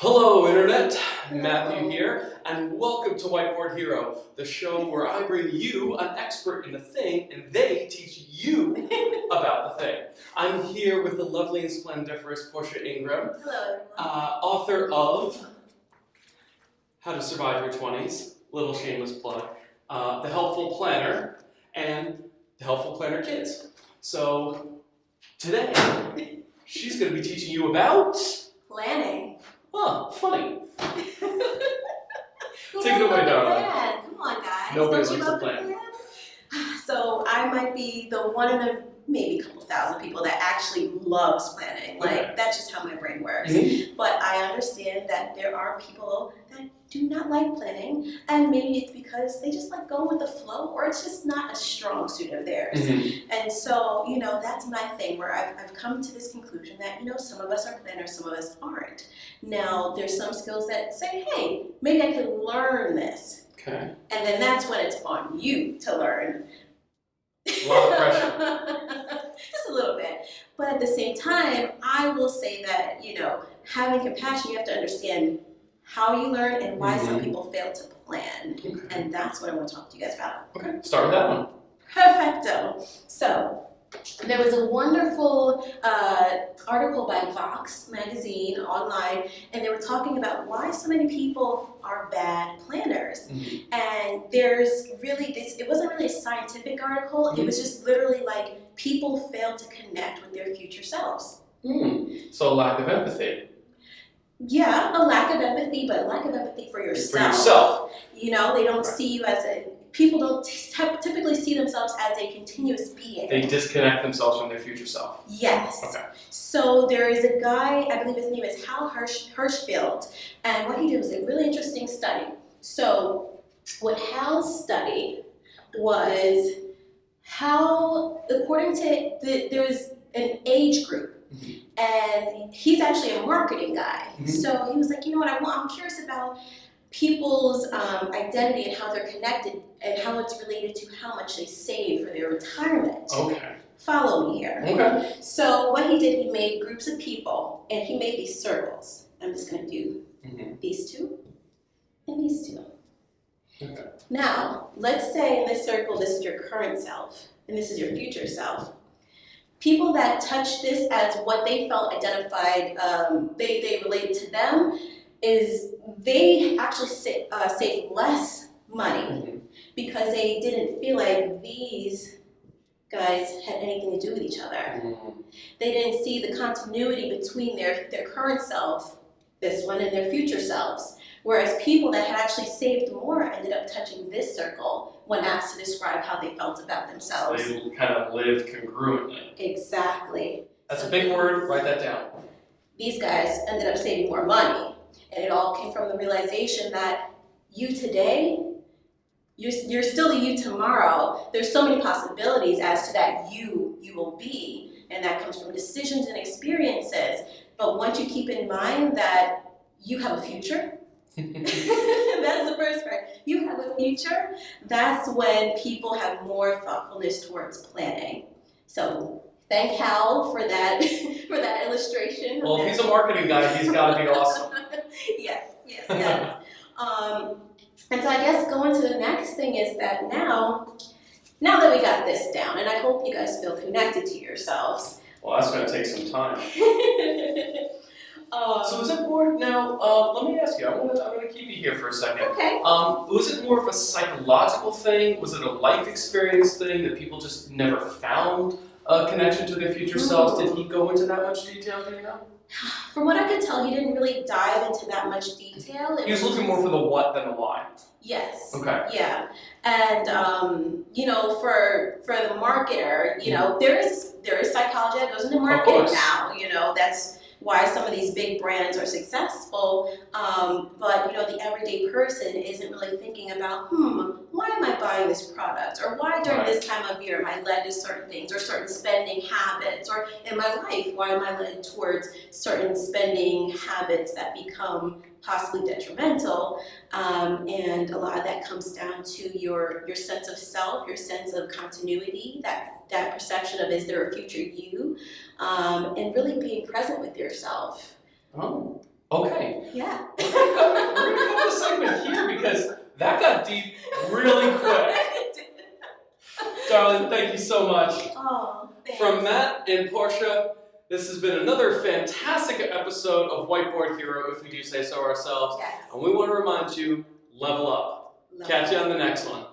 Hello, Internet. Matthew here, and welcome to Whiteboard Hero, the show where I bring you an expert in a thing, and they teach you about the thing. I'm here with the lovely and splendiferous Portia Ingram, Hello, everyone. Author of How to Survive Your 20s, little shameless plug, The Helpful Planner, and The Helpful Planner Kids. So, today, she's going to be teaching you about... planning. Oh, funny. Take it away, darling. Come on, guys. Nobody Don't you likes to love plan. So I might be the one in a maybe a couple thousand people that actually loves planning. Like, that's just how my brain works. Mm-hmm. But I understand that there are people that do not like planning, and maybe it's because they just like going with the flow, or it's just not a strong suit of theirs. Mm-hmm. And so, that's my thing where I've come to this conclusion that, some of us are planners, some of us aren't. Now, there's some skills that say, hey, maybe I could learn this. Okay. And then that's when it's on you to learn. A lot of pressure. Just a little bit. But at the same time, I will say that, having compassion, you have to understand how you learn and why some people fail to plan. Okay. And that's what I want to talk to you guys about. Okay, start with that one. Perfecto. So, there was a wonderful article by Vox magazine online, and they were talking about why so many people are bad planners. Mm-hmm. And there's really this, it wasn't really a scientific article, it was just literally like people fail to connect with their future selves. So lack of empathy. Yeah, a lack of empathy, but a lack of empathy for yourself. For yourself. They don't see you as people don't typically see themselves as a continuous being. They disconnect themselves from their future self. Yes. Okay. So there is a guy, I believe his name is Hal Hirschfeld, and what he did was a really interesting study. So what Hal studied was how, according to, there was an age group, and he's actually a marketing guy. So he was like, I'm curious about people's identity and how they're connected and how it's related to how much they save for their retirement. Okay. Follow me here. Okay. So what he did, he made groups of people and he made these circles. I'm just going to do these two and these two. Okay. Now, let's say in this circle, this is your current self and this is your future self. People that touch this as what they felt identified, they related to them, is they actually save less money because they didn't feel like these guys had anything to do with each other. They didn't see the continuity between their current self, this one, and their future selves. Whereas people that had actually saved more ended up touching this circle when asked to describe how they felt about themselves. So they kind of lived congruently. Exactly. That's a big word, write that down. These guys ended up saving more money. And it all came from the realization that you today, you're still the you tomorrow. There's so many possibilities as to that you will be. And that comes from decisions and experiences. But once you keep in mind that you have a future, that's the first part. You have a future. That's when people have more thoughtfulness towards planning. So thank Hal for that illustration. Well, if he's a marketing guy, he's got to be awesome. Yes. And so I guess going to the next thing is that now that we got this down, and I hope you guys feel connected to yourselves. Well, that's going to take some time. So is it more, now, let me ask you, I'm going to keep you here for a second. Okay. Was it more of a psychological thing? Was it a life experience thing that people just never found a connection to their future selves? Did he go into that much detail, do you know? From what I could tell, he didn't really dive into that much detail. He was looking more for the what than the why. Yes. Okay. Yeah. And for the marketer, there is psychology that goes into marketing now. That's why some of these big brands are successful. But the everyday person isn't really thinking about, why am I buying this product? Or why during this time of year am I led to certain things or certain spending habits? Or in my life, why am I led towards certain spending habits that become possibly detrimental? And a lot of that comes down to your sense of self, your sense of continuity, that perception of, is there a future you? And really being present with yourself. Oh. Okay. Yeah. We're gonna cut the segment here because that got deep really quick. Darling, thank you so much. Oh, thanks. From Matt and Portia, this has been another fantastic episode of Whiteboard Hero, if we do say so ourselves. Yes. And we want to remind you, level up. Catch you on the next one.